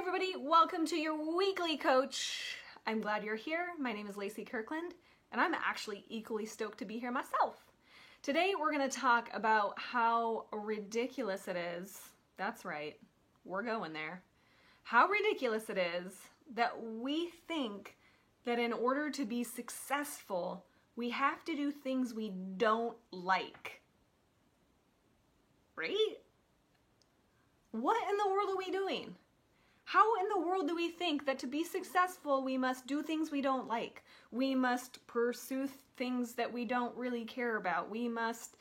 everybody, welcome to your weekly coach. I'm glad you're here. My name is Lacey Kirkland, and I'm actually equally stoked to be here myself. Today we're going to talk about how ridiculous it is, that's right, we're going there, how ridiculous it is that we think that in order to be successful, we have to do things we don't like. Right? What in the world are we doing? How in the world do we think that to be successful, we must do things we don't like? We must pursue things that we don't really care about. We must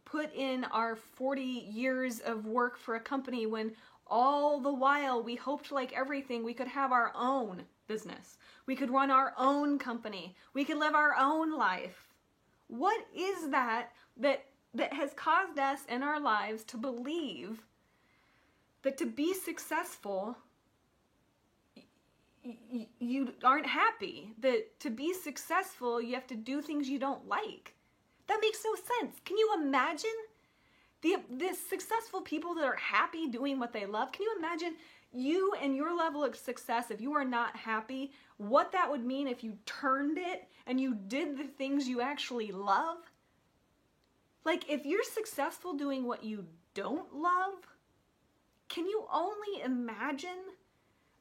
put in our 40 years of work for a company when all the while we hoped, like everything, we could have our own business. We could run our own company. We could live our own life. What is that has caused us in our lives to believe that to be successful, you aren't happy? That to be successful, you have to do things you don't like. That makes no sense. Can you imagine the successful people that are happy doing what they love? Can you imagine you and your level of success, if you are not happy, what that would mean if you turned it and you did the things you actually love? Like, if you're successful doing what you don't love, can you only imagine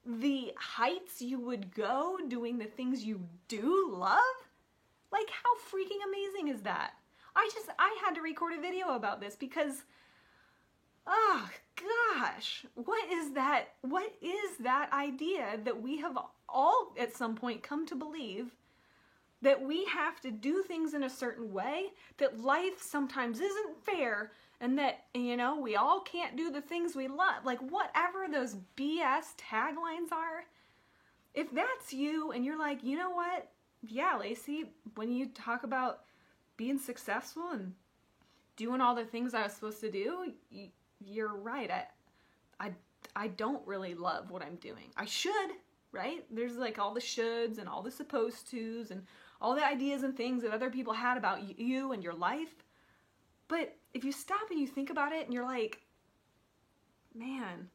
the heights you would go doing the things you do love? Like, how freaking amazing is that? I had to record a video about this because, oh gosh, what is that idea that we have all at some point come to believe that we have to do things in a certain way, that life sometimes isn't fair, and that, you know, we all can't do the things we love. Like, whatever those BS taglines are, if that's you and you're like, you know what? Yeah, Lacey, when you talk about being successful and doing all the things I was supposed to do, you're right. I don't really love what I'm doing. I should, right? There's like all the shoulds and all the supposed tos and all the ideas and things that other people had about you and your life. But if you stop and you think about it and you're like, man,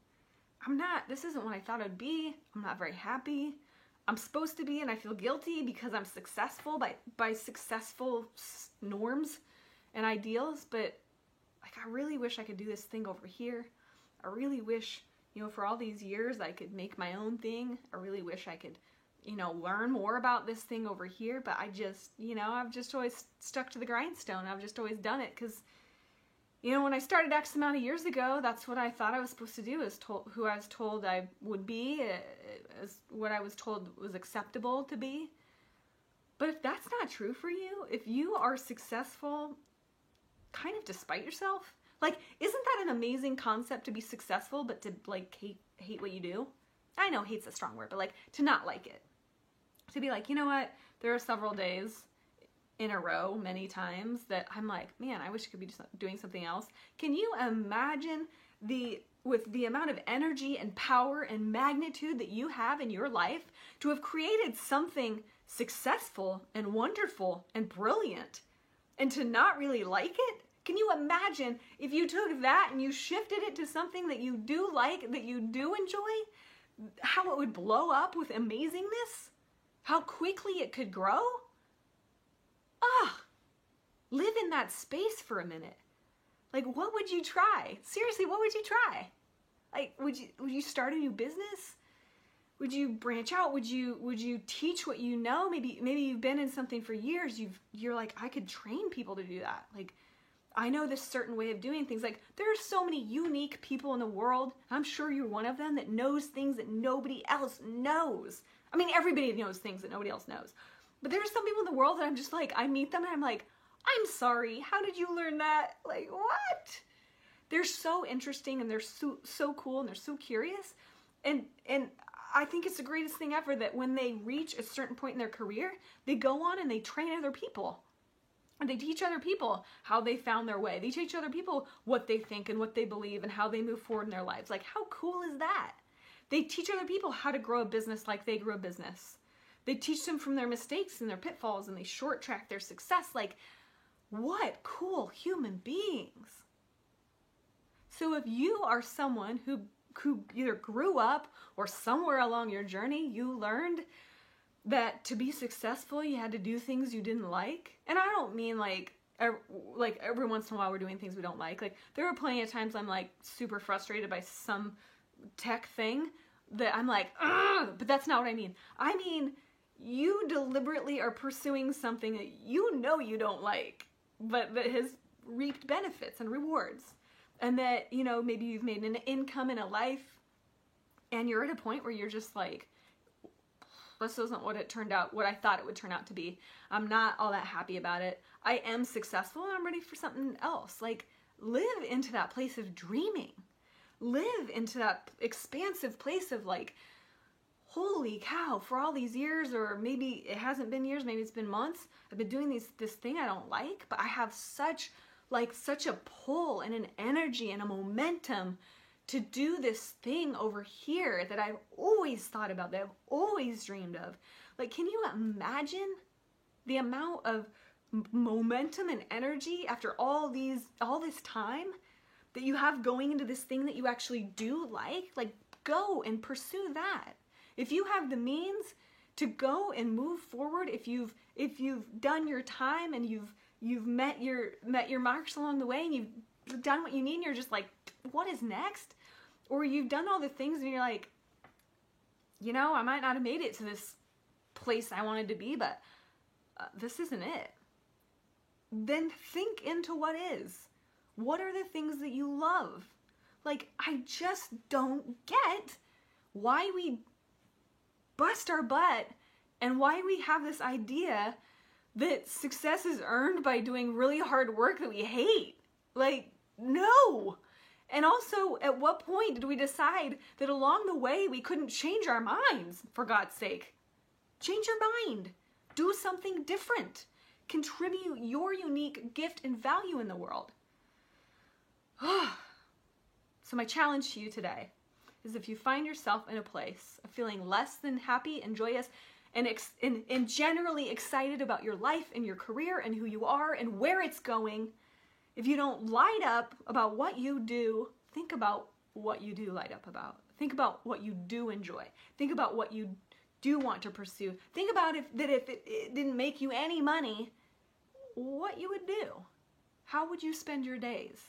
this isn't what I thought I'd be. I'm not very happy. I'm supposed to be, and I feel guilty because I'm successful by successful norms and ideals. But like, I really wish I could do this thing over here. I really wish, you know, for all these years I could make my own thing. I really wish I could, you know, learn more about this thing over here, but I just, you know, I've just always stuck to the grindstone. I've just always done it because, you know, when I started X amount of years ago, that's what I thought I was supposed to do, who I was told I would be, what I was told was acceptable to be. But if that's not true for you, if you are successful kind of despite yourself, like, isn't that an amazing concept, to be successful but to, like, hate what you do? I know hate's a strong word, but, like, to not like it. To be like, you know what, there are several days in a row, many times, that I'm like, man, I wish I could be doing something else. Can you imagine with the amount of energy and power and magnitude that you have in your life to have created something successful and wonderful and brilliant and to not really like it? Can you imagine if you took that and you shifted it to something that you do like, that you do enjoy, how it would blow up with amazingness? How quickly it could grow? Live in that space for a minute. Like, what would you try? Seriously, what would you try? Like, would you start a new business? Would you branch out? Would you teach what you know? Maybe you've been in something for years. You're like, I could train people to do that. Like, I know this certain way of doing things. Like, there are so many unique people in the world. I'm sure you're one of them that knows things that nobody else knows. I mean, everybody knows things that nobody else knows. But there are some people in the world that I'm just like, I meet them and I'm like, I'm sorry, how did you learn that? Like, what? They're so interesting and they're so cool and they're so curious. And I think it's the greatest thing ever that when they reach a certain point in their career, they go on and they train other people. And they teach other people how they found their way. They teach other people what they think and what they believe and how they move forward in their lives. Like, how cool is that? They teach other people how to grow a business like they grew a business. They teach them from their mistakes and their pitfalls, and they short track their success. Like, what cool human beings. So if you are someone who who either grew up or somewhere along your journey, you learned that to be successful, you had to do things you didn't like. And I don't mean like every once in a while we're doing things we don't like. Like there were plenty of times I'm like super frustrated by some tech thing that I'm like, ugh, but that's not what I mean. I mean, you deliberately are pursuing something that you know you don't like, but that has reaped benefits and rewards. And that, you know, maybe you've made an income in a life and you're at a point where you're just like, this isn't what I thought it would turn out to be. I'm not all that happy about it. I am successful and I'm ready for something else. Like, live into that place of dreaming. Live into that expansive place of like, holy cow, for all these years, or maybe it hasn't been years, maybe it's been months, I've been doing this thing I don't like, but I have such a pull and an energy and a momentum to do this thing over here that I've always thought about, that I've always dreamed of. Like, can you imagine the amount of momentum and energy after all this time that you have going into this thing that you actually do like? Like, go and pursue that. If you have the means to go and move forward, if you've done your time and you've met your marks along the way and you've done what you need and you're just like, what is next? Or you've done all the things and you're like, you know, I might not have made it to this place I wanted to be, but this isn't it. Then think into what is. What are the things that you love? Like, I just don't get why we bust our butt and why we have this idea that success is earned by doing really hard work that we hate. Like, no. And also, at what point did we decide that along the way we couldn't change our minds, for God's sake? Change your mind. Do something different. Contribute your unique gift and value in the world. So my challenge to you today is, if you find yourself in a place of feeling less than happy and joyous and generally excited about your life and your career and who you are and where it's going, if you don't light up about what you do, think about what you do light up about. Think about what you do enjoy. Think about what you do want to pursue. Think about if it didn't make you any money, what you would do. How would you spend your days?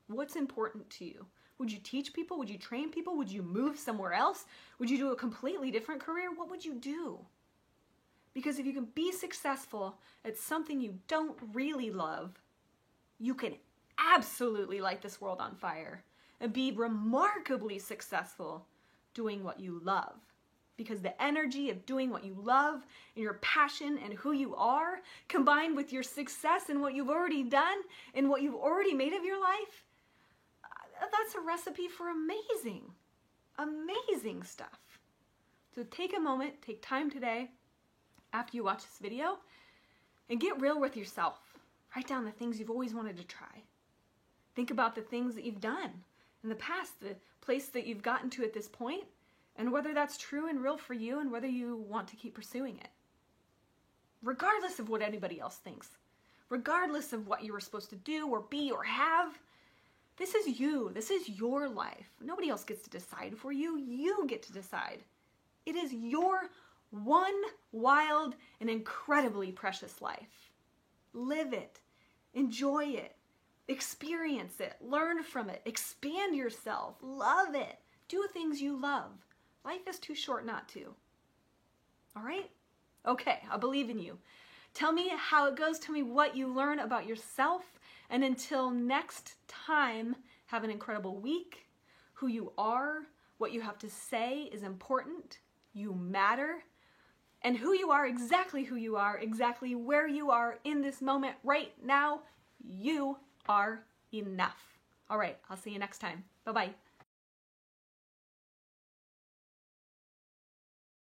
What's important to you? Would you teach people? Would you train people? Would you move somewhere else? Would you do a completely different career? What would you do? Because if you can be successful at something you don't really love, you can absolutely light this world on fire and be remarkably successful doing what you love. Because the energy of doing what you love and your passion and who you are, combined with your success and what you've already done and what you've already made of your life, that's a recipe for amazing stuff. So take a moment, take time today after you watch this video and get real with yourself. Write down the things you've always wanted to try. Think about the things that you've done in the past, the place that you've gotten to at this point, and whether that's true and real for you and whether you want to keep pursuing it. Regardless of what anybody else thinks, regardless of what you were supposed to do or be or have, this is you. This is your life. Nobody else gets to decide for you. You get to decide. It is your one wild and incredibly precious life. Live it. Enjoy it. Experience it. Learn from it. Expand yourself. Love it. Do things you love. Life is too short not to. All right? Okay, I believe in you. Tell me how it goes. Tell me what you learn about yourself. And until next time, have an incredible week. Who you are, what you have to say is important. You matter. And who you are, exactly where you are in this moment right now, you are enough. All right, I'll see you next time. Bye-bye.